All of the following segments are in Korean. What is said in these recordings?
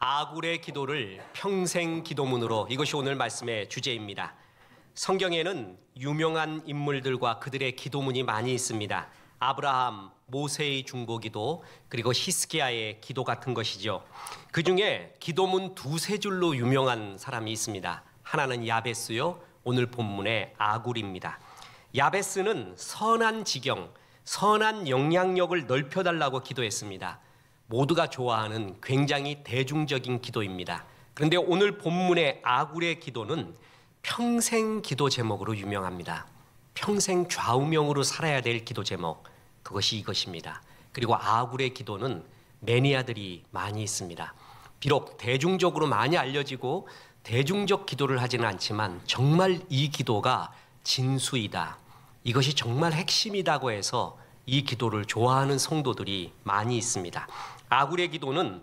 아굴의 기도를 평생 기도문으로, 이것이 오늘 말씀의 주제입니다. 성경에는 유명한 인물들과 그들의 기도문이 많이 있습니다. 아브라함, 모세의 중보기도, 그리고 히스기야의 기도 같은 것이죠. 그 중에 기도문 두세 줄로 유명한 사람이 있습니다. 하나는 야베스요, 오늘 본문의 아굴입니다. 야베스는 선한 지경, 선한 영향력을 넓혀달라고 기도했습니다. 모두가 좋아하는 굉장히 대중적인 기도입니다. 그런데 오늘 본문의 아굴의 기도는 평생 기도 제목으로 유명합니다. 평생 좌우명으로 살아야 될 기도 제목, 그것이 이것입니다. 그리고 아굴의 기도는 매니아들이 많이 있습니다. 비록 대중적으로 많이 알려지고 대중적 기도를 하지는 않지만 정말 이 기도가 진수이다, 이것이 정말 핵심이라고 해서 이 기도를 좋아하는 성도들이 많이 있습니다. 아굴의 기도는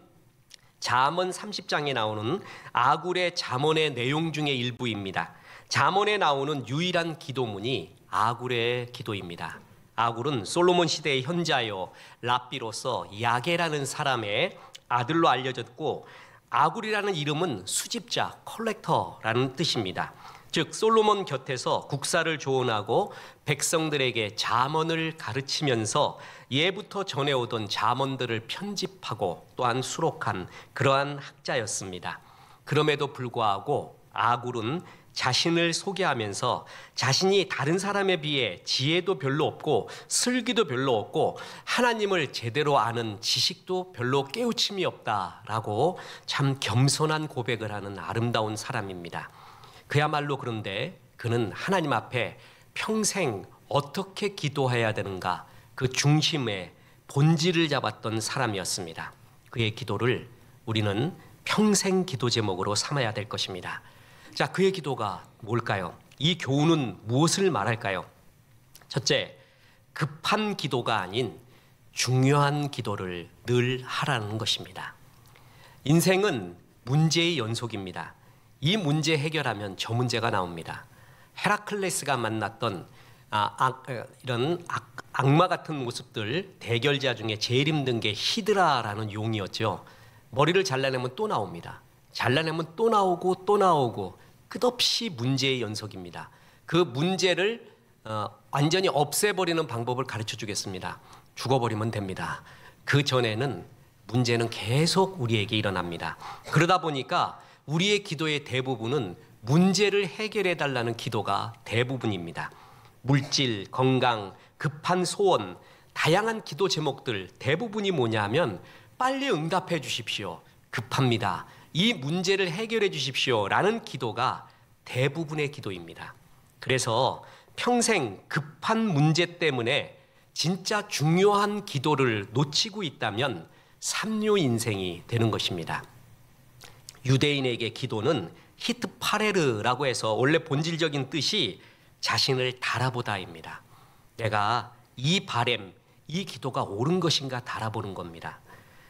잠언 30장에 나오는 아굴의 잠언의 내용 중의 일부입니다. 잠언에 나오는 유일한 기도문이 아굴의 기도입니다. 아굴은 솔로몬 시대의 현자요 랍비로서 야게라는 사람의 아들로 알려졌고, 아굴이라는 이름은 수집자, 컬렉터라는 뜻입니다. 즉 솔로몬 곁에서 국사를 조언하고 백성들에게 잠언을 가르치면서 예부터 전해오던 잠언들을 편집하고 또한 수록한 그러한 학자였습니다. 그럼에도 불구하고 아굴은 자신을 소개하면서 자신이 다른 사람에 비해 지혜도 별로 없고 슬기도 별로 없고 하나님을 제대로 아는 지식도 별로 깨우침이 없다라고 참 겸손한 고백을 하는 아름다운 사람입니다. 그야말로 그런데 그는 하나님 앞에 평생 어떻게 기도해야 되는가, 그 중심의 본질을 잡았던 사람이었습니다. 그의 기도를 우리는 평생 기도 제목으로 삼아야 될 것입니다. 자, 그의 기도가 뭘까요? 이 교훈은 무엇을 말할까요? 첫째, 급한 기도가 아닌 중요한 기도를 늘 하라는 것입니다. 인생은 문제의 연속입니다. 이 문제 해결하면 저 문제가 나옵니다. 헤라클레스가 만났던 이런 악마 같은 모습들, 대결자 중에 제일 힘든 게 히드라라는 용이었죠. 머리를 잘라내면 또 나옵니다. 잘라내면 또 나오고 또 나오고 끝없이 문제의 연속입니다. 그 문제를 완전히 없애버리는 방법을 가르쳐 주겠습니다. 죽어버리면 됩니다. 그 전에는 문제는 계속 우리에게 일어납니다. 그러다 보니까 우리의 기도의 대부분은 문제를 해결해 달라는 기도가 대부분입니다. 물질, 건강, 급한 소원, 다양한 기도 제목들 대부분이 뭐냐면 빨리 응답해 주십시오, 급합니다, 이 문제를 해결해 주십시오 라는 기도가 대부분의 기도입니다. 그래서 평생 급한 문제 때문에 진짜 중요한 기도를 놓치고 있다면 삼류 인생이 되는 것입니다. 유대인에게 기도는 히트파레르라고 해서 원래 본질적인 뜻이 자신을 달아보다입니다. 내가 이 바램, 이 기도가 옳은 것인가 달아보는 겁니다.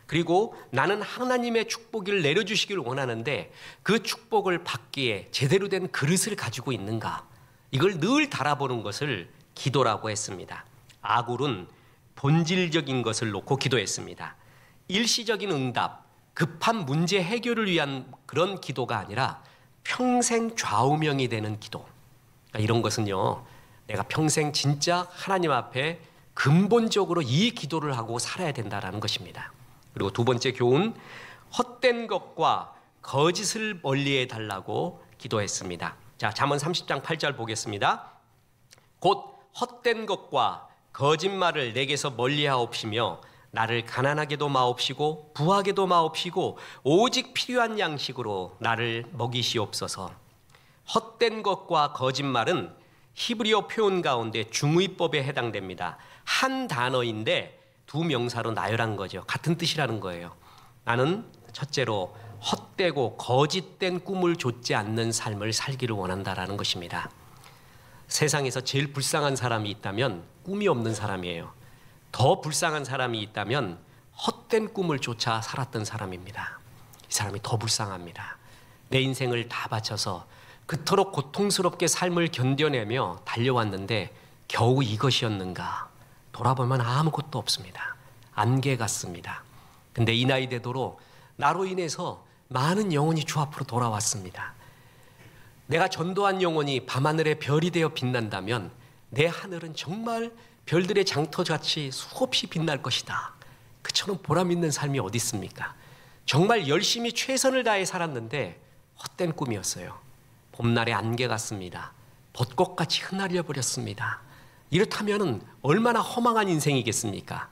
그리고 나는 하나님의 축복을 내려주시길 원하는데 그 축복을 받기에 제대로 된 그릇을 가지고 있는가, 이걸 늘 달아보는 것을 기도라고 했습니다. 아굴은 본질적인 것을 놓고 기도했습니다. 일시적인 응답, 급한 문제 해결을 위한 그런 기도가 아니라 평생 좌우명이 되는 기도. 그러니까 이런 것은요, 내가 평생 진짜 하나님 앞에 근본적으로 이 기도를 하고 살아야 된다는 것입니다. 그리고 두 번째 교훈, 헛된 것과 거짓을 멀리해 달라고 기도했습니다. 자, 잠언 30장 8절 보겠습니다. 곧 헛된 것과 거짓말을 내게서 멀리하옵시며 나를 가난하게도 마옵시고 부하게도 마옵시고 오직 필요한 양식으로 나를 먹이시옵소서. 헛된 것과 거짓말은 히브리어 표현 가운데 중의법에 해당됩니다. 한 단어인데 두 명사로 나열한 거죠. 같은 뜻이라는 거예요. 나는 첫째로 헛되고 거짓된 꿈을 좇지 않는 삶을 살기를 원한다라는 것입니다. 세상에서 제일 불쌍한 사람이 있다면 꿈이 없는 사람이에요. 더 불쌍한 사람이 있다면 헛된 꿈을 쫓아 살았던 사람입니다. 이 사람이 더 불쌍합니다. 내 인생을 다 바쳐서 그토록 고통스럽게 삶을 견뎌내며 달려왔는데 겨우 이것이었는가? 돌아보면 아무것도 없습니다. 안개 같습니다. 근데 이 나이 되도록 나로 인해서 많은 영혼이 주 앞으로 돌아왔습니다. 내가 전도한 영혼이 밤하늘의 별이 되어 빛난다면 내 하늘은 정말 별들의 장터같이 수없이 빛날 것이다. 그처럼 보람 있는 삶이 어디 있습니까? 정말 열심히 최선을 다해 살았는데 헛된 꿈이었어요. 봄날의 안개 같습니다. 벚꽃같이 흩날려 버렸습니다. 이렇다면 얼마나 허망한 인생이겠습니까?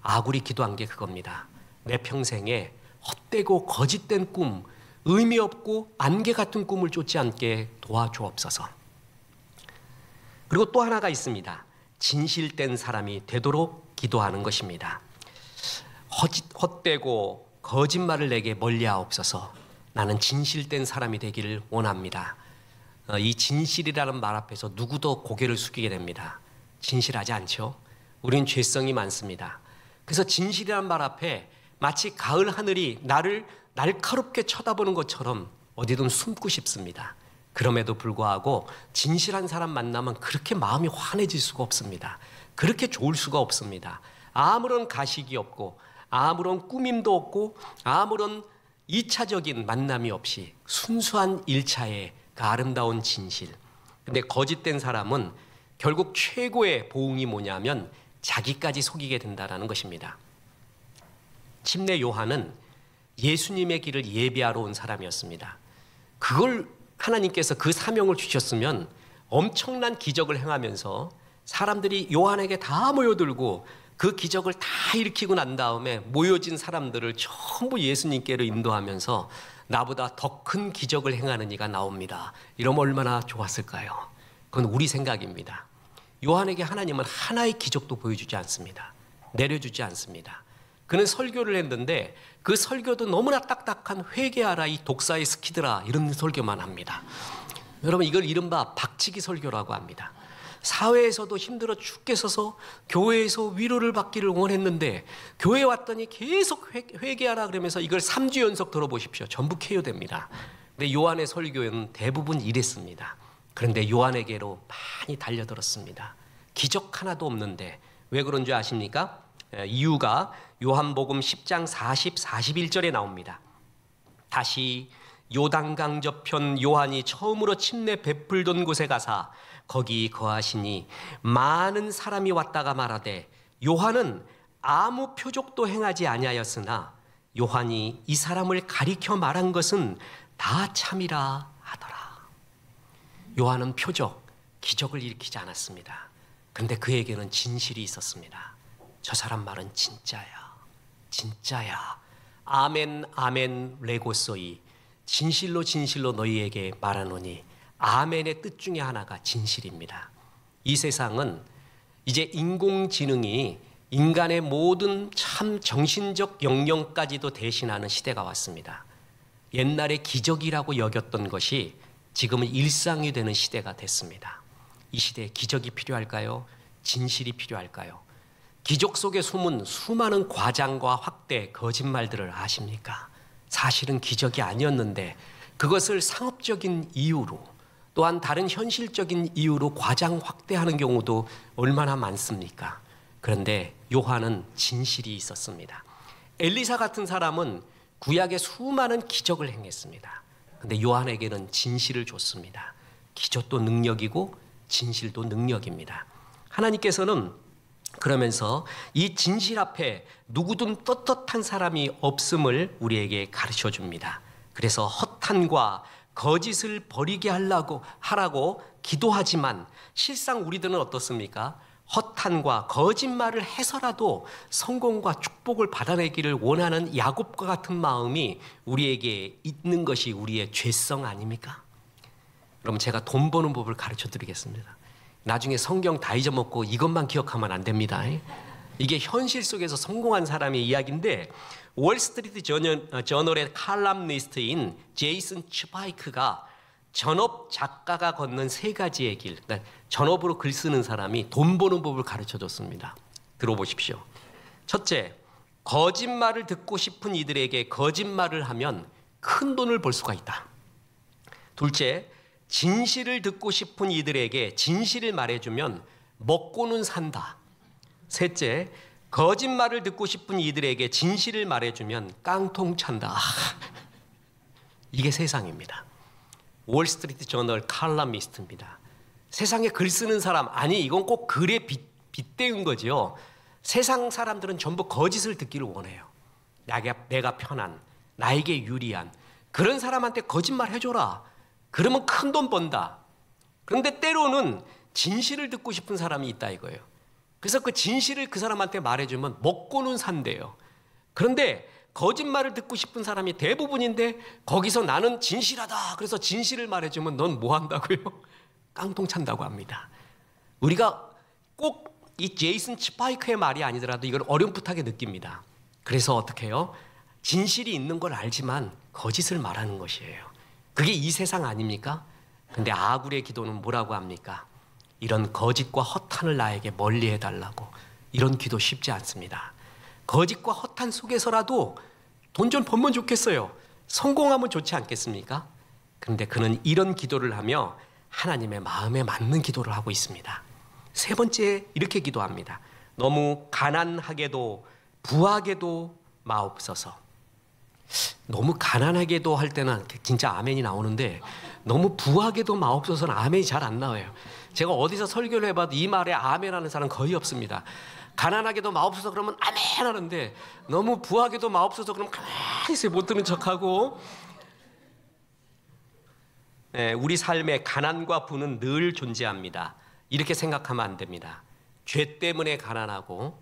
아굴이 기도한 게 그겁니다. 내 평생에 헛되고 거짓된 꿈, 의미 없고 안개 같은 꿈을 쫓지 않게 도와주옵소서. 그리고 또 하나가 있습니다. 진실된 사람이 되도록 기도하는 것입니다. 헛되고 거짓말을 내게 멀리하옵소서. 나는 진실된 사람이 되기를 원합니다. 이 진실이라는 말 앞에서 누구도 고개를 숙이게 됩니다. 진실하지 않죠? 우리는 죄성이 많습니다. 그래서 진실이라는 말 앞에 마치 가을 하늘이 나를 날카롭게 쳐다보는 것처럼 어디든 숨고 싶습니다. 그럼에도 불구하고 진실한 사람 만나면 그렇게 마음이 환해질 수가 없습니다. 그렇게 좋을 수가 없습니다. 아무런 가식이 없고 아무런 꾸밈도 없고 아무런 2차적인 만남이 없이 순수한 1차의 그 아름다운 진실. 근데 거짓된 사람은 결국 최고의 보응이 뭐냐면 자기까지 속이게 된다는 것입니다. 침례 요한은 예수님의 길을 예비하러 온 사람이었습니다. 그걸 하나님께서 그 사명을 주셨으면 엄청난 기적을 행하면서 사람들이 요한에게 다 모여들고 그 기적을 다 일으키고 난 다음에 모여진 사람들을 전부 예수님께로 인도하면서 나보다 더 큰 기적을 행하는 이가 나옵니다. 이러면 얼마나 좋았을까요? 그건 우리 생각입니다. 요한에게 하나님은 하나의 기적도 보여주지 않습니다. 내려주지 않습니다. 그는 설교를 했는데 그 설교도 너무나 딱딱한 회개하라 이 독사의 스키드라 이런 설교만 합니다. 여러분 이걸 이른바 박치기 설교라고 합니다. 사회에서도 힘들어 죽겠어서 교회에서 위로를 받기를 원했는데 교회에 왔더니 계속 회개하라 그러면서 이걸 3주 연속 들어보십시오. 전부 KO됩니다. 근데 요한의 설교는 대부분 이랬습니다. 그런데 요한에게로 많이 달려들었습니다. 기적 하나도 없는데 왜 그런 줄 아십니까? 이유가 요한복음 10장 40, 41절에 나옵니다. 다시 요단강 저편 요한이 처음으로 침례 베풀던 곳에 가사 거기 거하시니 많은 사람이 왔다가 말하되 요한은 아무 표적도 행하지 아니하였으나 요한이 이 사람을 가리켜 말한 것은 다 참이라 하더라. 요한은 표적, 기적을 일으키지 않았습니다. 그런데 그에게는 진실이 있었습니다. 저 사람 말은 진짜야. 진짜야. 아멘 아멘 레고소이. 진실로 진실로 너희에게 말하노니 아멘의 뜻 중에 하나가 진실입니다. 이 세상은 이제 인공지능이 인간의 모든 참 정신적 역량까지도 대신하는 시대가 왔습니다. 옛날에 기적이라고 여겼던 것이 지금은 일상이 되는 시대가 됐습니다. 이 시대에 기적이 필요할까요? 진실이 필요할까요? 기적 속에 숨은 수많은 과장과 확대, 거짓말들을 아십니까? 사실은 기적이 아니었는데 그것을 상업적인 이유로 또한 다른 현실적인 이유로 과장 확대하는 경우도 얼마나 많습니까? 그런데 요한은 진실이 있었습니다. 엘리사 같은 사람은 구약에 수많은 기적을 행했습니다. 그런데 요한에게는 진실을 줬습니다. 기적도 능력이고 진실도 능력입니다. 하나님께서는 그러면서 이 진실 앞에 누구든 떳떳한 사람이 없음을 우리에게 가르쳐 줍니다. 그래서 허탄과 거짓을 버리게 하라고 기도하지만 실상 우리들은 어떻습니까? 허탄과 거짓말을 해서라도 성공과 축복을 받아내기를 원하는 야곱과 같은 마음이 우리에게 있는 것이 우리의 죄성 아닙니까? 그럼 제가 돈 버는 법을 가르쳐 드리겠습니다. 나중에 성경 다 잊어먹고 이것만 기억하면 안 됩니다. 이게 현실 속에서 성공한 사람의 이야기인데 월스트리트 저널의 칼럼니스트인 제이슨 츠바이크가 전업 작가가 걷는 3가지의 길, 그러니까 전업으로 글 쓰는 사람이 돈 버는 법을 가르쳐줬습니다. 들어보십시오. 첫째, 거짓말을 듣고 싶은 이들에게 거짓말을 하면 큰 돈을 벌 수가 있다. 둘째, 진실을 듣고 싶은 이들에게 진실을 말해주면 먹고는 산다. 셋째, 거짓말을 듣고 싶은 이들에게 진실을 말해주면 깡통 찬다. 이게 세상입니다. 월스트리트 저널 칼럼니스트입니다. 세상에 글 쓰는 사람, 아니 이건 꼭 글에 빗대은 거죠. 세상 사람들은 전부 거짓을 듣기를 원해요. 내가 편한, 나에게 유리한 그런 사람한테 거짓말 해줘라. 그러면 큰 돈 번다. 그런데 때로는 진실을 듣고 싶은 사람이 있다 이거예요. 그래서 그 진실을 그 사람한테 말해주면 먹고는 산대요. 그런데 거짓말을 듣고 싶은 사람이 대부분인데 거기서 나는 진실하다. 그래서 진실을 말해주면 넌 뭐 한다고요? 깡통 찬다고 합니다. 우리가 꼭 이 제이슨 스파이크의 말이 아니더라도 이걸 어렴풋하게 느낍니다. 그래서 어떻게 해요? 진실이 있는 걸 알지만 거짓을 말하는 것이에요. 그게 이 세상 아닙니까? 근데 아굴의 기도는 뭐라고 합니까? 이런 거짓과 허탄을 나에게 멀리 해달라고. 이런 기도 쉽지 않습니다. 거짓과 허탄 속에서라도 돈 좀 벌면 좋겠어요. 성공하면 좋지 않겠습니까? 그런데 그는 이런 기도를 하며 하나님의 마음에 맞는 기도를 하고 있습니다. 세 번째 이렇게 기도합니다. 너무 가난하게도 부하게도 마옵소서. 너무 가난하게도 할 때는 진짜 아멘이 나오는데 너무 부하게도 마옵소서는 아멘이 잘 안 나와요. 제가 어디서 설교를 해봐도 이 말에 아멘 하는 사람은 거의 없습니다. 가난하게도 마옵소서 그러면 아멘 하는데 너무 부하게도 마옵소서 그러면 가만히 있어요. 못 듣는 척하고. 네, 우리 삶에 가난과 부는 늘 존재합니다. 이렇게 생각하면 안 됩니다. 죄 때문에 가난하고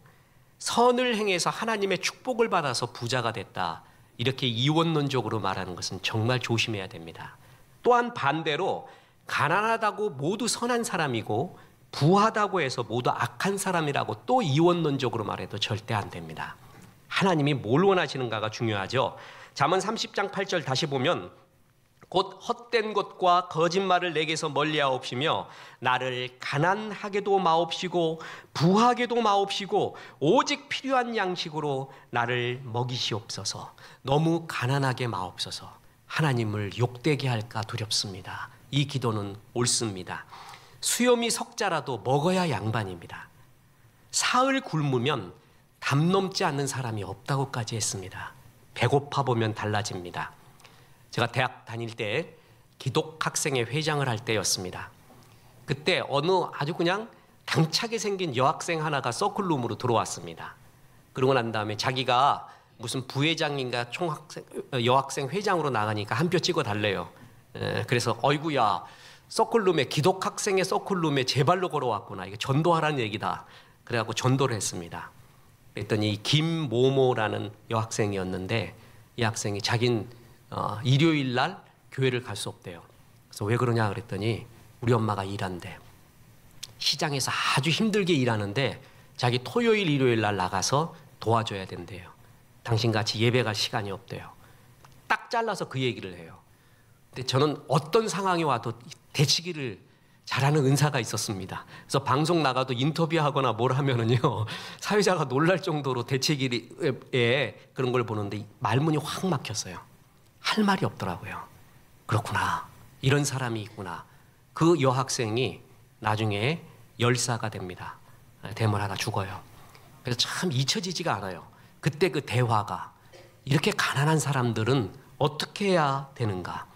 선을 행해서 하나님의 축복을 받아서 부자가 됐다. 이렇게 이원론적으로 말하는 것은 정말 조심해야 됩니다. 또한 반대로 가난하다고 모두 선한 사람이고 부하다고 해서 모두 악한 사람이라고 또 이원론적으로 말해도 절대 안 됩니다. 하나님이 뭘 원하시는가가 중요하죠. 잠언 30장 8절 다시 보면 곧 헛된 것과 거짓말을 내게서 멀리하옵시며 나를 가난하게도 마옵시고 부하게도 마옵시고 오직 필요한 양식으로 나를 먹이시옵소서. 너무 가난하게 마옵소서. 하나님을 욕되게 할까 두렵습니다. 이 기도는 옳습니다. 수염이 석자라도 먹어야 양반입니다. 사흘 굶으면 담 넘지 않는 사람이 없다고까지 했습니다. 배고파 보면 달라집니다. 제가 대학 다닐 때 기독학생회 회장을 할 때였습니다. 그때 어느 아주 그냥 당차게 생긴 여학생 하나가 서클룸으로 들어왔습니다. 그러고 난 다음에 자기가 무슨 부회장인가 여학생 회장으로 나가니까 한 표 찍어 달래요. 그래서 어이구야 서클룸에 기독학생의 서클룸에 제 발로 걸어왔구나. 이게 전도하라는 얘기다. 그래갖고 전도를 했습니다. 그랬더니 김모모라는 여학생이었는데 이 학생이 자긴 일요일 날 교회를 갈 수 없대요. 그래서 왜 그러냐 그랬더니 우리 엄마가 일한대. 시장에서 아주 힘들게 일하는데 자기 토요일 일요일 날 나가서 도와줘야 된대요. 당신같이 예배 갈 시간이 없대요. 딱 잘라서 그 얘기를 해요. 근데 저는 어떤 상황이 와도 대치기를 잘하는 은사가 있었습니다. 그래서 방송 나가도 인터뷰하거나 뭘 하면은요 사회자가 놀랄 정도로 대치기에 그런 걸 보는데 말문이 확 막혔어요. 할 말이 없더라고요. 그렇구나. 이런 사람이 있구나. 그 여학생이 나중에 열사가 됩니다. 대머리하다 죽어요. 그래서 참 잊혀지지가 않아요. 그때 그 대화가 이렇게 가난한 사람들은 어떻게 해야 되는가.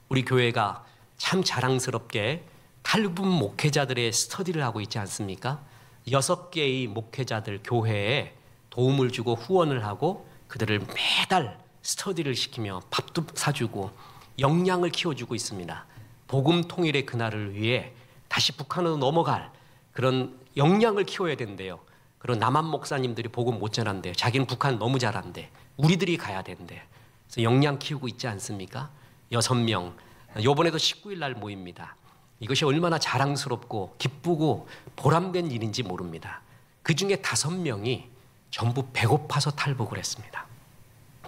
우리 교회가 참 자랑스럽게 탈북 목회자들의 스터디를 하고 있지 않습니까? 6개의 목회자들 교회에 도움을 주고 후원을 하고 그들을 매달 스터디를 시키며 밥도 사주고 역량을 키워주고 있습니다. 복음 통일의 그날을 위해 다시 북한으로 넘어갈 그런 역량을 키워야 된대요. 그런 남한 목사님들이 복음 못 전한대요. 자기는 북한 너무 잘한대. 우리들이 가야 된대. 그래서 역량 키우고 있지 않습니까? 6명. 이번에도 19일 날 모입니다. 이것이 얼마나 자랑스럽고 기쁘고 보람된 일인지 모릅니다. 그 중에 5명이 전부 배고파서 탈북을 했습니다.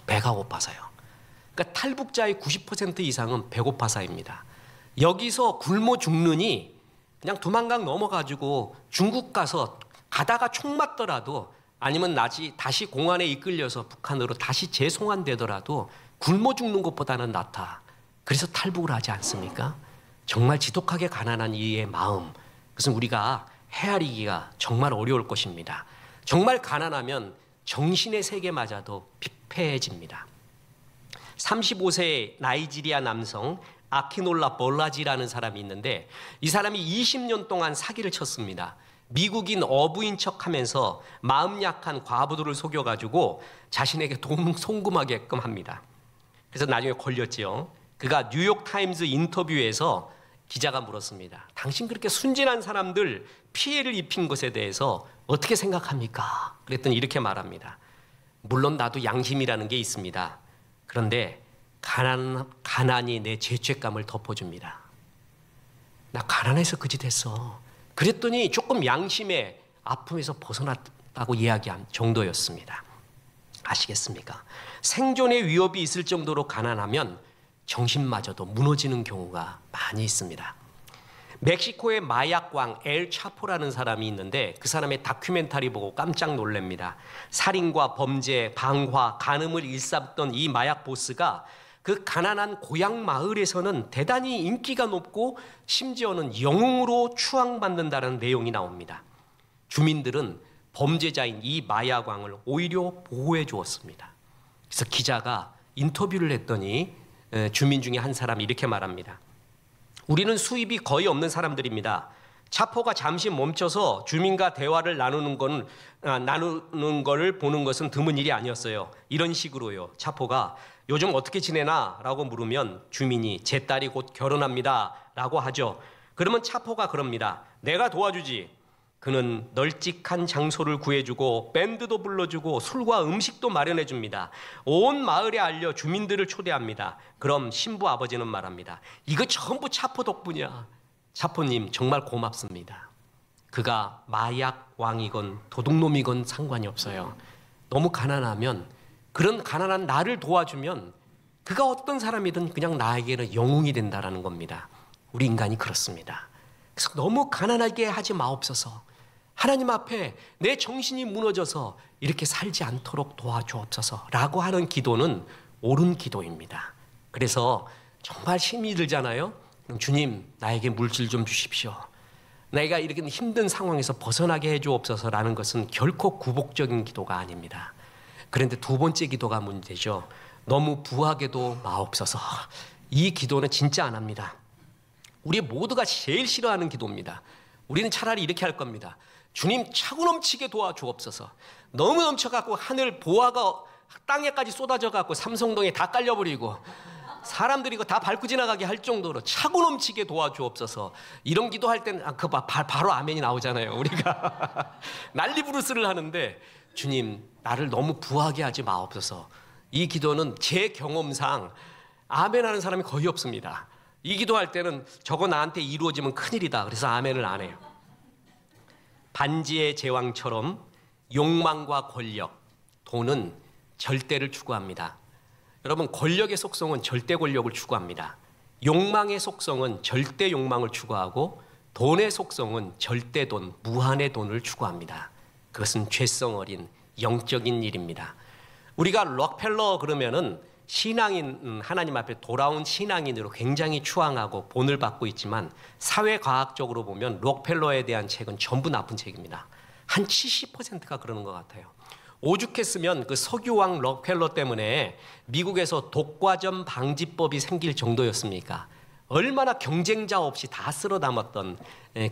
배가 고파서요. 그러니까 탈북자의 90% 이상은 배고파서입니다. 여기서 굶어 죽느니 그냥 두만강 넘어가지고 중국 가다가 총 맞더라도 아니면 다시 공안에 이끌려서 북한으로 다시 재송환되더라도 굶어 죽는 것보다는 낫다. 그래서 탈북을 하지 않습니까? 정말 지독하게 가난한 이의 마음, 그것은 우리가 헤아리기가 정말 어려울 것입니다. 정말 가난하면 정신의 세계마저도 피폐해집니다. 35세 나이지리아 남성 아키놀라 볼라지라는 사람이 있는데 이 사람이 20년 동안 사기를 쳤습니다. 미국인 어부인 척하면서 마음 약한 과부들을 속여가지고 자신에게 돈 송금하게끔 합니다. 그래서 나중에 걸렸지요. 그가 뉴욕타임즈 인터뷰에서 기자가 물었습니다. 당신 그렇게 순진한 사람들 피해를 입힌 것에 대해서 어떻게 생각합니까? 그랬더니 이렇게 말합니다. 물론 나도 양심이라는 게 있습니다. 그런데 가난이 내 죄책감을 덮어줍니다. 나 가난해서 그 짓 했어. 그랬더니 조금 양심의 아픔에서 벗어났다고 이야기한 정도였습니다. 아시겠습니까? 생존의 위협이 있을 정도로 가난하면 정신마저도 무너지는 경우가 많이 있습니다. 멕시코의 마약왕 엘 차포라는 사람이 있는데 그 사람의 다큐멘터리 보고 깜짝 놀랍니다. 살인과 범죄, 방화, 간음을 일삼던 이 마약 보스가 그 가난한 고향 마을에서는 대단히 인기가 높고 심지어는 영웅으로 추앙받는다는 내용이 나옵니다. 주민들은 범죄자인 이 마약왕을 오히려 보호해 주었습니다. 그래서 기자가 인터뷰를 했더니 주민 중에 한 사람이 이렇게 말합니다. 우리는 수입이 거의 없는 사람들입니다. 차포가 잠시 멈춰서 주민과 대화를 나누는 걸 보는 것은 드문 일이 아니었어요. 이런 식으로요. 차포가 요즘 어떻게 지내나? 라고 물으면 주민이 제 딸이 곧 결혼합니다. 라고 하죠. 그러면 차포가 그럽니다. 내가 도와주지. 그는 널찍한 장소를 구해주고 밴드도 불러주고 술과 음식도 마련해줍니다. 온 마을에 알려 주민들을 초대합니다. 그럼 신부 아버지는 말합니다. 이거 전부 차포 덕분이야. 차포님 정말 고맙습니다. 그가 마약 왕이건 도둑놈이건 상관이 없어요. 너무 가난하면 그런 가난한 나를 도와주면 그가 어떤 사람이든 그냥 나에게는 영웅이 된다는 겁니다. 우리 인간이 그렇습니다. 그래서 너무 가난하게 하지 마옵소서. 하나님 앞에 내 정신이 무너져서 이렇게 살지 않도록 도와주옵소서 라고 하는 기도는 옳은 기도입니다. 그래서 정말 힘이 들잖아요. 그럼 주님 나에게 물질 좀 주십시오. 내가 이렇게 힘든 상황에서 벗어나게 해주옵소서라는 것은 결코 굴복적인 기도가 아닙니다. 그런데 두 번째 기도가 문제죠. 너무 부하게도 마옵소서. 이 기도는 진짜 안 합니다. 우리 모두가 제일 싫어하는 기도입니다. 우리는 차라리 이렇게 할 겁니다. 주님 차고 넘치게 도와주옵소서. 너무 넘쳐갖고 하늘 보화가 땅에까지 쏟아져갖고 삼성동에 다 깔려버리고 사람들이 이거 다 밟고 지나가게 할 정도로 차고 넘치게 도와주옵소서. 이런 기도할 때는 바로 아멘이 나오잖아요. 우리가 난리 부르스를 하는데 주님 나를 너무 부하게 하지 마옵소서. 이 기도는 제 경험상 아멘하는 사람이 거의 없습니다. 이 기도할 때는 저거 나한테 이루어지면 큰일이다. 그래서 아멘을 안 해요. 반지의 제왕처럼 욕망과 권력, 돈은 절대를 추구합니다. 여러분 권력의 속성은 절대 권력을 추구합니다. 욕망의 속성은 절대 욕망을 추구하고 돈의 속성은 절대 돈, 무한의 돈을 추구합니다. 그것은 죄성 어린 영적인 일입니다. 우리가 록펠러 그러면은 신앙인, 하나님 앞에 돌아온 신앙인으로 굉장히 추앙하고 본을 받고 있지만 사회과학적으로 보면 록펠러에 대한 책은 전부 나쁜 책입니다. 한 70%가 그러는 것 같아요. 오죽했으면 그 석유왕 록펠러 때문에 미국에서 독과점 방지법이 생길 정도였습니까? 얼마나 경쟁자 없이 다 쓸어 담았던,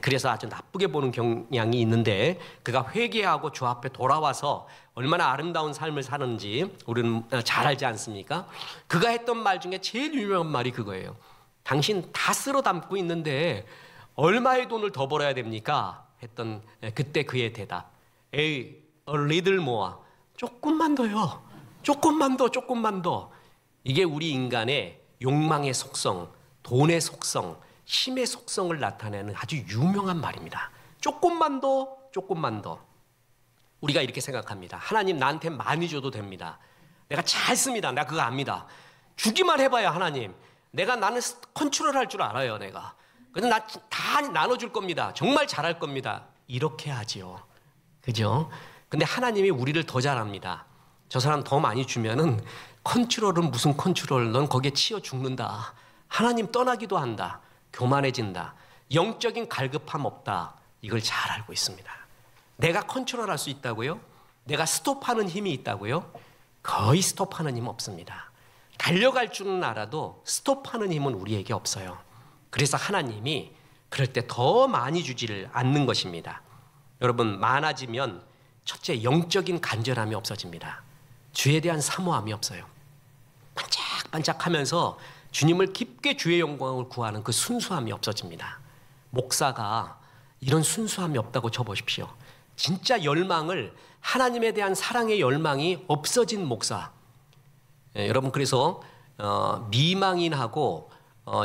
그래서 아주 나쁘게 보는 경향이 있는데 그가 회개하고 주 앞에 돌아와서 얼마나 아름다운 삶을 사는지 우리는 잘 알지 않습니까? 그가 했던 말 중에 제일 유명한 말이 그거예요. 당신 다 쓸어 담고 있는데 얼마의 돈을 더 벌어야 됩니까? 했던 그때 그의 대답. 에이, a little more. 조금만 더요. 조금만 더. 이게 우리 인간의 욕망의 속성, 돈의 속성, 힘의 속성을 나타내는 아주 유명한 말입니다. 조금만 더. 우리가 이렇게 생각합니다. 하나님 나한테 많이 줘도 됩니다. 내가 잘 씁니다. 내가 그거 압니다. 주기만 해봐요 하나님. 나는 컨트롤할 줄 알아요 내가. 그래서 나 다 나눠줄 겁니다. 정말 잘할 겁니다. 이렇게 하지요. 그죠? 근데 하나님이 우리를 더 잘합니다. 저 사람 더 많이 주면은 컨트롤은 무슨 컨트롤, 넌 거기에 치여 죽는다. 하나님 떠나기도 한다. 교만해진다. 영적인 갈급함 없다. 이걸 잘 알고 있습니다. 내가 컨트롤할 수 있다고요? 내가 스톱하는 힘이 있다고요? 거의 스톱하는 힘 없습니다. 달려갈 줄은 알아도 스톱하는 힘은 우리에게 없어요. 그래서 하나님이 그럴 때 더 많이 주지를 않는 것입니다. 여러분, 많아지면 첫째, 영적인 간절함이 없어집니다. 주에 대한 사모함이 없어요. 반짝반짝하면서 주님을 깊게 주의 영광을 구하는 그 순수함이 없어집니다. 목사가 이런 순수함이 없다고 쳐보십시오. 진짜 열망을, 하나님에 대한 사랑의 열망이 없어진 목사. 여러분, 그래서 미망인하고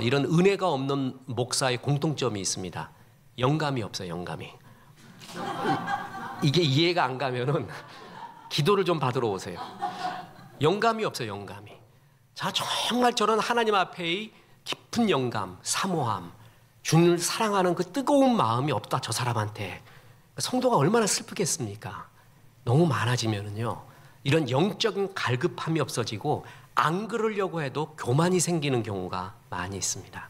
이런 은혜가 없는 목사의 공통점이 있습니다. 영감이 없어요. 영감이. 이게 이해가 안 가면은 기도를 좀 받으러 오세요. 영감이 없어요. 영감이. 자, 정말 저런 하나님 앞에의 깊은 영감, 사모함, 주님을 사랑하는 그 뜨거운 마음이 없다, 저 사람한테. 성도가 얼마나 슬프겠습니까? 너무 많아지면은요, 이런 영적인 갈급함이 없어지고 안 그러려고 해도 교만이 생기는 경우가 많이 있습니다.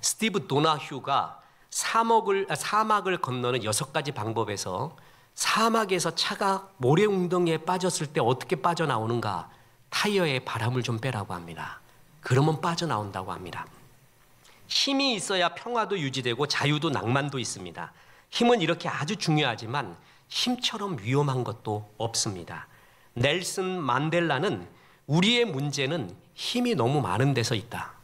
스티브 도나휴가 사막을 건너는 6가지 방법에서 사막에서 차가 모래 웅덩이에 빠졌을 때 어떻게 빠져나오는가, 타이어에 바람을 좀 빼라고 합니다. 그러면 빠져나온다고 합니다. 힘이 있어야 평화도 유지되고 자유도 낭만도 있습니다. 힘은 이렇게 아주 중요하지만 힘처럼 위험한 것도 없습니다. 넬슨 만델라는 우리의 문제는 힘이 너무 많은 데서 있다.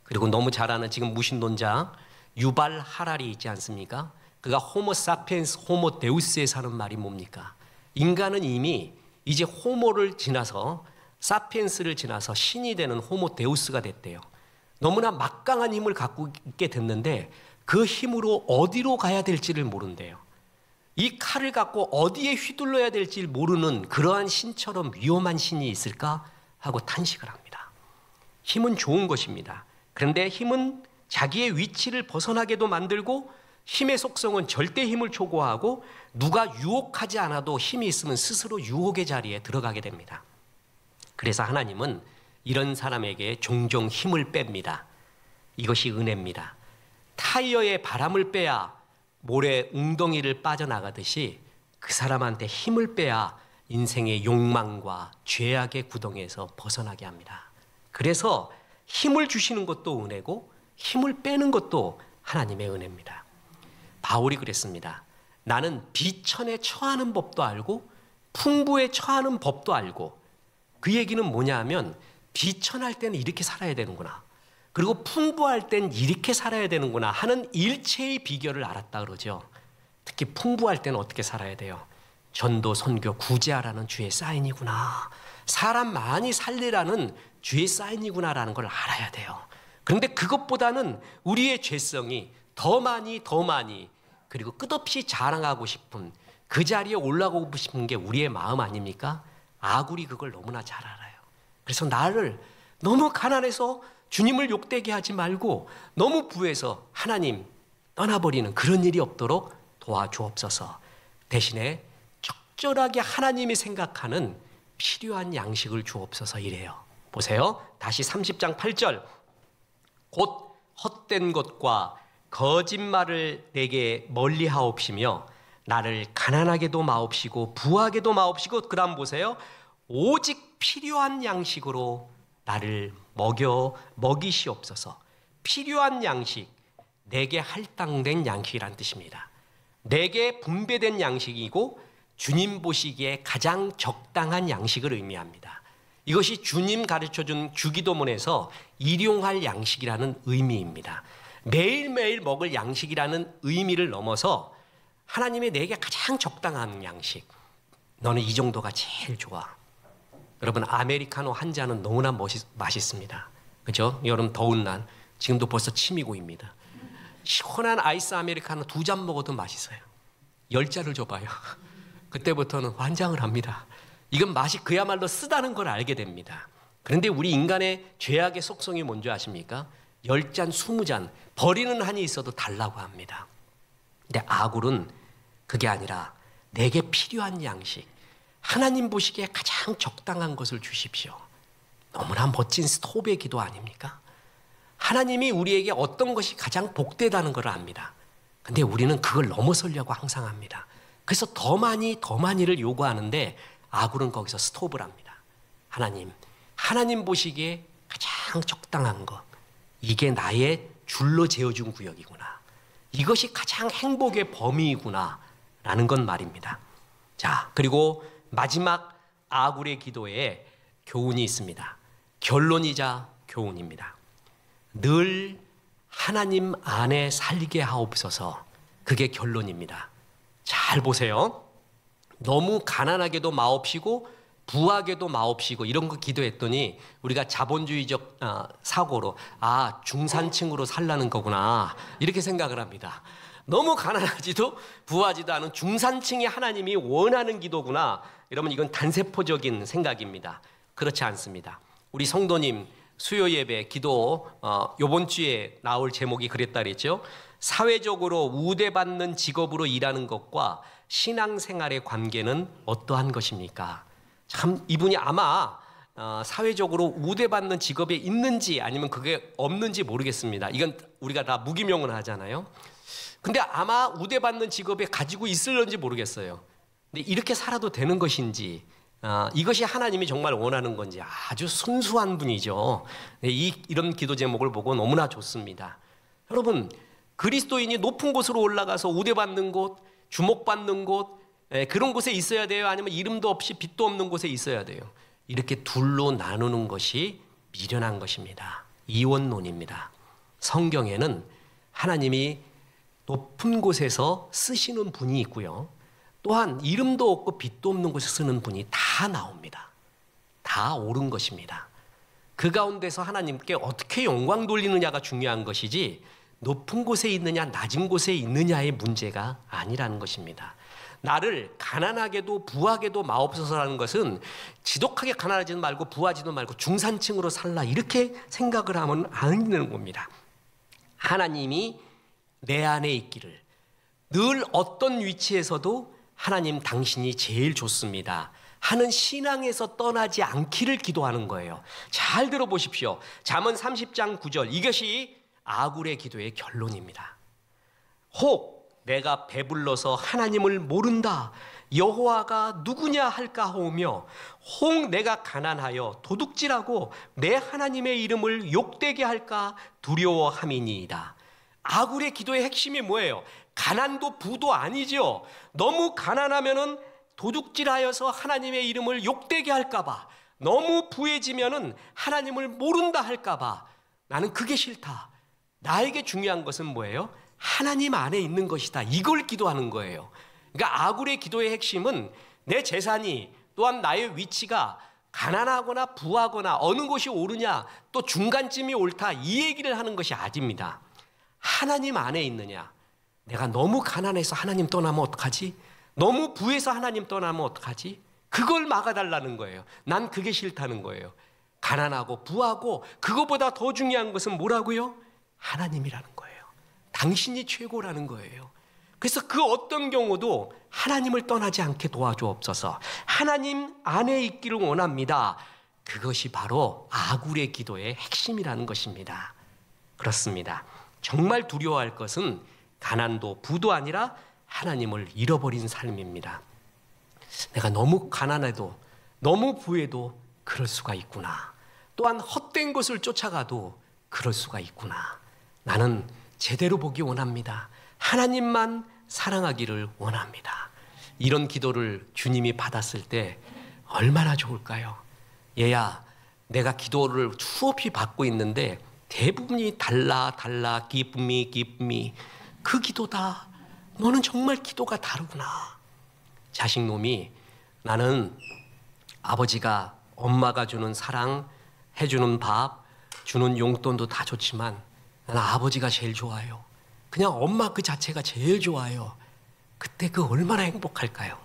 그리고 너무 잘 아는 지금 무신론자 유발 하라리 있지 않습니까? 그가 호모 사피엔스 호모 데우스에서 하는 말이 뭡니까? 인간은 이미 이제 호모를 지나서 사피엔스를 지나서 신이 되는 호모 데우스가 됐대요. 너무나 막강한 힘을 갖고 있게 됐는데 그 힘으로 어디로 가야 될지를 모른대요. 이 칼을 갖고 어디에 휘둘러야 될지 모르는 그러한 신처럼 위험한 신이 있을까 하고 탄식을 합니다. 힘은 좋은 것입니다. 그런데 힘은 자기의 위치를 벗어나게도 만들고 힘의 속성은 절대 힘을 초과하고 누가 유혹하지 않아도 힘이 있으면 스스로 유혹의 자리에 들어가게 됩니다. 그래서 하나님은 이런 사람에게 종종 힘을 뺍니다. 이것이 은혜입니다. 타이어에 바람을 빼야 모래 웅덩이를 빠져나가듯이 그 사람한테 힘을 빼야 인생의 욕망과 죄악의 구덩이에서 벗어나게 합니다. 그래서 힘을 주시는 것도 은혜고 힘을 빼는 것도 하나님의 은혜입니다. 바울이 그랬습니다. 나는 비천에 처하는 법도 알고 풍부에 처하는 법도 알고. 그 얘기는 뭐냐 하면 비천할 때는 이렇게 살아야 되는구나, 그리고 풍부할 땐 이렇게 살아야 되는구나 하는 일체의 비결을 알았다 그러죠. 특히 풍부할 때는 어떻게 살아야 돼요? 전도, 선교, 구제하라는 주의 사인이구나, 사람 많이 살리라는 주의 사인이구나라는 걸 알아야 돼요. 그런데 그것보다는 우리의 죄성이 더 많이 그리고 끝없이 자랑하고 싶은, 그 자리에 올라가고 싶은 게 우리의 마음 아닙니까? 아굴이 그걸 너무나 잘 알아요. 그래서 나를 너무 가난해서 주님을 욕되게 하지 말고 너무 부해서 하나님 떠나버리는 그런 일이 없도록 도와주옵소서. 대신에 적절하게 하나님이 생각하는 필요한 양식을 주옵소서 이래요. 보세요. 다시 30장 8절. 곧 헛된 것과 거짓말을 내게 멀리 하옵시며 나를 가난하게도 마옵시고 부하게도 마옵시고, 그 다음 보세요. 오직 필요한 양식으로 나를 먹이시옵소서. 필요한 양식, 내게 할당된 양식이란 뜻입니다. 내게 분배된 양식이고 주님 보시기에 가장 적당한 양식을 의미합니다. 이것이 주님 가르쳐준 주기도문에서 일용할 양식이라는 의미입니다. 매일매일 먹을 양식이라는 의미를 넘어서 하나님이 내게 가장 적당한 양식, 너는 이 정도가 제일 좋아. 여러분, 아메리카노 한 잔은 너무나 맛있습니다. 그죠? 여름 더운 날, 지금도 벌써 침이 고입니다. 시원한 아이스 아메리카노 2잔 먹어도 맛있어요. 10잔을 줘봐요. 그때부터는 환장을 합니다. 이건 맛이 그야말로 쓰다는 걸 알게 됩니다. 그런데 우리 인간의 죄악의 속성이 뭔지 아십니까? 10잔, 20잔 버리는 한이 있어도 달라고 합니다. 근데 아굴은 그게 아니라 내게 필요한 양식, 하나님 보시기에 가장 적당한 것을 주십시오. 너무나 멋진 스톱의 기도 아닙니까? 하나님이 우리에게 어떤 것이 가장 복되다는 걸 압니다. 근데 우리는 그걸 넘어서려고 항상 합니다. 그래서 더 많이를 요구하는데 아굴은 거기서 스톱을 합니다. 하나님 보시기에 가장 적당한 것, 이게 나의 줄로 재어준 구역이구나. 이것이 가장 행복의 범위이구나 라는 건 말입니다. 자, 그리고 마지막 아굴의 기도에 교훈이 있습니다. 결론이자 교훈입니다. 늘 하나님 안에 살게 하옵소서. 그게 결론입니다. 잘 보세요. 너무 가난하게도 마옵시고 부하게도 마옵시고 이런 거 기도했더니 우리가 자본주의적 사고로 중산층으로 살라는 거구나 이렇게 생각을 합니다. 너무 가난하지도 부하지도 않은 중산층이 하나님이 원하는 기도구나. 여러분, 이건 단세포적인 생각입니다. 그렇지 않습니다. 우리 성도님 수요 예배 기도 이번 주에 나올 제목이 그랬다 그랬죠. 사회적으로 우대받는 직업으로 일하는 것과 신앙생활의 관계는 어떠한 것입니까? 참 이분이 아마 사회적으로 우대받는 직업에 있는지 아니면 그게 없는지 모르겠습니다. 이건 우리가 다 무기명을 하잖아요. 근데 아마 우대받는 직업에 가지고 있을런지 모르겠어요. 근데 이렇게 살아도 되는 것인지, 이것이 하나님이 정말 원하는 건지. 아주 순수한 분이죠. 이런 기도 제목을 보고 너무나 좋습니다. 여러분, 그리스도인이 높은 곳으로 올라가서 우대받는 곳, 주목받는 곳, 그런 곳에 있어야 돼요? 아니면 이름도 없이 빛도 없는 곳에 있어야 돼요? 이렇게 둘로 나누는 것이 미련한 것입니다. 이원론입니다. 성경에는 하나님이 높은 곳에서 쓰시는 분이 있고요. 또한 이름도 없고 빛도 없는 곳에 쓰는 분이 다 나옵니다. 다 옳은 것입니다. 그 가운데서 하나님께 어떻게 영광 돌리느냐가 중요한 것이지 높은 곳에 있느냐 낮은 곳에 있느냐의 문제가 아니라는 것입니다. 나를 가난하게도 부하게도 마옵소서라는 것은 지독하게 가난하지도 말고 부하지도 말고 중산층으로 살라 이렇게 생각을 하면 안 되는 겁니다. 하나님이 내 안에 있기를, 늘 어떤 위치에서도 하나님 당신이 제일 좋습니다 하는 신앙에서 떠나지 않기를 기도하는 거예요. 잘 들어보십시오. 잠언 30장 9절, 이것이 아굴의 기도의 결론입니다. 혹 내가 배불러서 하나님을 모른다, 여호와가 누구냐 할까 하오며, 혹 내가 가난하여 도둑질하고 내 하나님의 이름을 욕되게 할까 두려워함이니이다. 아굴의 기도의 핵심이 뭐예요? 가난도 부도 아니죠. 너무 가난하면은 도둑질하여서 하나님의 이름을 욕되게 할까봐, 너무 부해지면은 하나님을 모른다 할까봐, 나는 그게 싫다. 나에게 중요한 것은 뭐예요? 하나님 안에 있는 것이다. 이걸 기도하는 거예요. 그러니까 아굴의 기도의 핵심은 내 재산이, 또한 나의 위치가 가난하거나 부하거나 어느 것이 옳으냐, 또 중간쯤이 옳다, 이 얘기를 하는 것이 아닙니다. 하나님 안에 있느냐. 내가 너무 가난해서 하나님 떠나면 어떡하지? 너무 부해서 하나님 떠나면 어떡하지? 그걸 막아달라는 거예요. 난 그게 싫다는 거예요. 가난하고 부하고 그거보다 더 중요한 것은 뭐라고요? 하나님이라는 거예요. 당신이 최고라는 거예요. 그래서 그 어떤 경우도 하나님을 떠나지 않게 도와주옵소서. 하나님 안에 있기를 원합니다. 그것이 바로 아굴의 기도의 핵심이라는 것입니다. 그렇습니다. 정말 두려워할 것은 가난도 부도 아니라 하나님을 잃어버린 삶입니다. 내가 너무 가난해도 너무 부해도 그럴 수가 있구나. 또한 헛된 것을 쫓아가도 그럴 수가 있구나. 나는 제대로 보기 원합니다. 하나님만 사랑하기를 원합니다. 이런 기도를 주님이 받았을 때 얼마나 좋을까요? 얘야, 내가 기도를 수없이 받고 있는데 대부분이 달라 give me 그 기도다. 너는 정말 기도가 다르구나. 자식놈이, 나는 아버지가 엄마가 주는 사랑, 해주는 밥, 주는 용돈도 다 좋지만 나는 아버지가 제일 좋아요. 그냥 엄마 그 자체가 제일 좋아요. 그때 그 얼마나 행복할까요?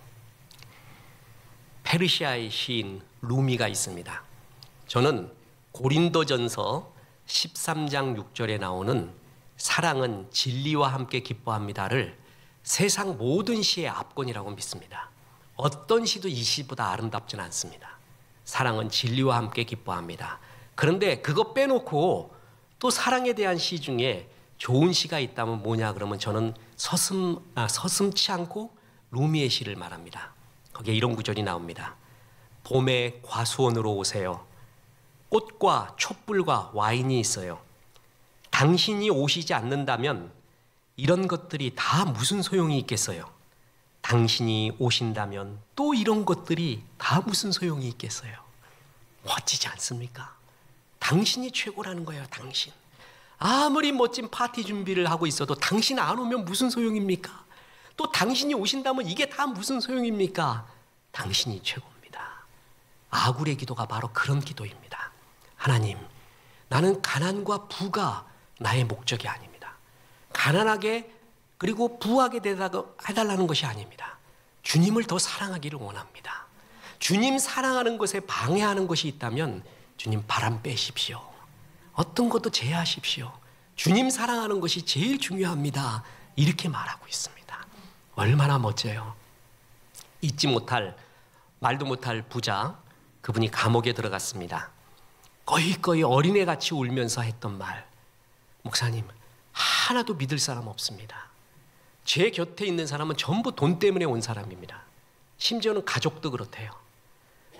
페르시아의 시인 루미가 있습니다. 저는 고린도전서 13장 6절에 나오는 사랑은 진리와 함께 기뻐합니다를 세상 모든 시의 압권이라고 믿습니다. 어떤 시도 이 시보다 아름답지는 않습니다. 사랑은 진리와 함께 기뻐합니다. 그런데 그거 빼놓고 또 사랑에 대한 시 중에 좋은 시가 있다면 뭐냐 그러면 저는 서슴치 않고 루미의 시를 말합니다. 거기에 이런 구절이 나옵니다. 봄에 과수원으로 오세요. 꽃과 촛불과 와인이 있어요. 당신이 오시지 않는다면 이런 것들이 다 무슨 소용이 있겠어요? 당신이 오신다면 또 이런 것들이 다 무슨 소용이 있겠어요? 멋지지 않습니까? 당신이 최고라는 거예요. 당신. 아무리 멋진 파티 준비를 하고 있어도 당신 안 오면 무슨 소용입니까? 또 당신이 오신다면 이게 다 무슨 소용입니까? 당신이 최고입니다. 아굴의 기도가 바로 그런 기도입니다. 하나님, 나는 가난과 부가 나의 목적이 아닙니다. 가난하게 그리고 부하게 해달라는 것이 아닙니다. 주님을 더 사랑하기를 원합니다. 주님 사랑하는 것에 방해하는 것이 있다면 주님 바람 빼십시오. 어떤 것도 제하십시오. 주님 사랑하는 것이 제일 중요합니다. 이렇게 말하고 있습니다. 얼마나 멋져요. 잊지 못할, 말도 못할 부자, 그분이 감옥에 들어갔습니다. 거의 어린애같이 울면서 했던 말, 목사님, 하나도 믿을 사람 없습니다. 제 곁에 있는 사람은 전부 돈 때문에 온 사람입니다. 심지어는 가족도 그렇대요.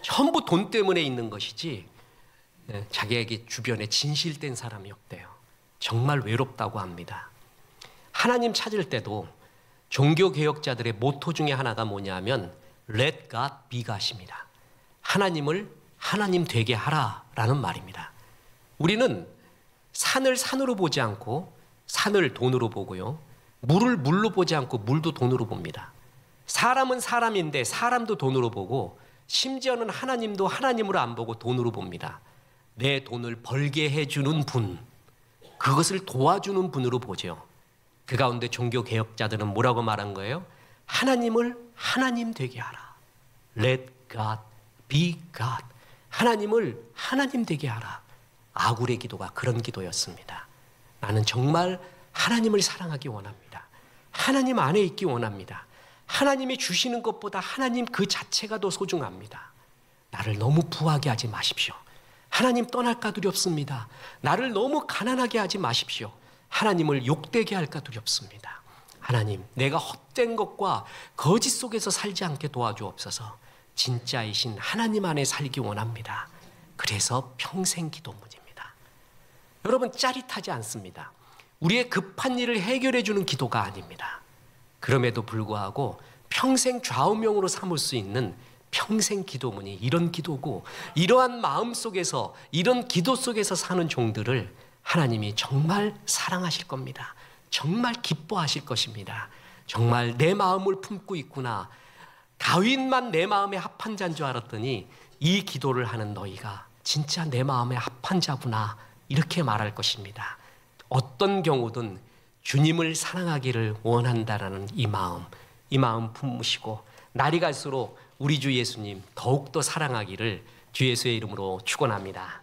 전부 돈 때문에 있는 것이지 자기에게 주변에 진실된 사람이 없대요. 정말 외롭다고 합니다. 하나님 찾을 때도 종교개혁자들의 모토 중에 하나가 뭐냐면 Let God be God입니다. 하나님을 하나님 되게 하라라는 말입니다. 우리는 산을 산으로 보지 않고 산을 돈으로 보고요. 물을 물로 보지 않고 물도 돈으로 봅니다. 사람은 사람인데 사람도 돈으로 보고 심지어는 하나님도 하나님으로 안 보고 돈으로 봅니다. 내 돈을 벌게 해주는 분, 그것을 도와주는 분으로 보죠. 그 가운데 종교개혁자들은 뭐라고 말한 거예요? 하나님을 하나님 되게 하라. Let God be God. 하나님을 하나님 되게 하라. 아굴의 기도가 그런 기도였습니다. 나는 정말 하나님을 사랑하기 원합니다. 하나님 안에 있기 원합니다. 하나님이 주시는 것보다 하나님 그 자체가 더 소중합니다. 나를 너무 부하게 하지 마십시오. 하나님 떠날까 두렵습니다. 나를 너무 가난하게 하지 마십시오. 하나님을 욕되게 할까 두렵습니다. 하나님, 내가 헛된 것과 거짓 속에서 살지 않게 도와주옵소서. 진짜이신 하나님 안에 살기 원합니다. 그래서 평생 기도문입니다. 여러분, 짜릿하지 않습니다. 우리의 급한 일을 해결해 주는 기도가 아닙니다. 그럼에도 불구하고 평생 좌우명으로 삼을 수 있는 평생 기도문이 이런 기도고, 이러한 마음 속에서, 이런 기도 속에서 사는 종들을 하나님이 정말 사랑하실 겁니다. 정말 기뻐하실 것입니다. 정말 내 마음을 품고 있구나. 다윗만 내 마음에 합한 자인 줄 알았더니 이 기도를 하는 너희가 진짜 내 마음에 합한 자구나, 이렇게 말할 것입니다. 어떤 경우든 주님을 사랑하기를 원한다라는 이 마음 품으시고, 날이 갈수록 우리 주 예수님 더욱더 사랑하기를 주 예수의 이름으로 축원합니다.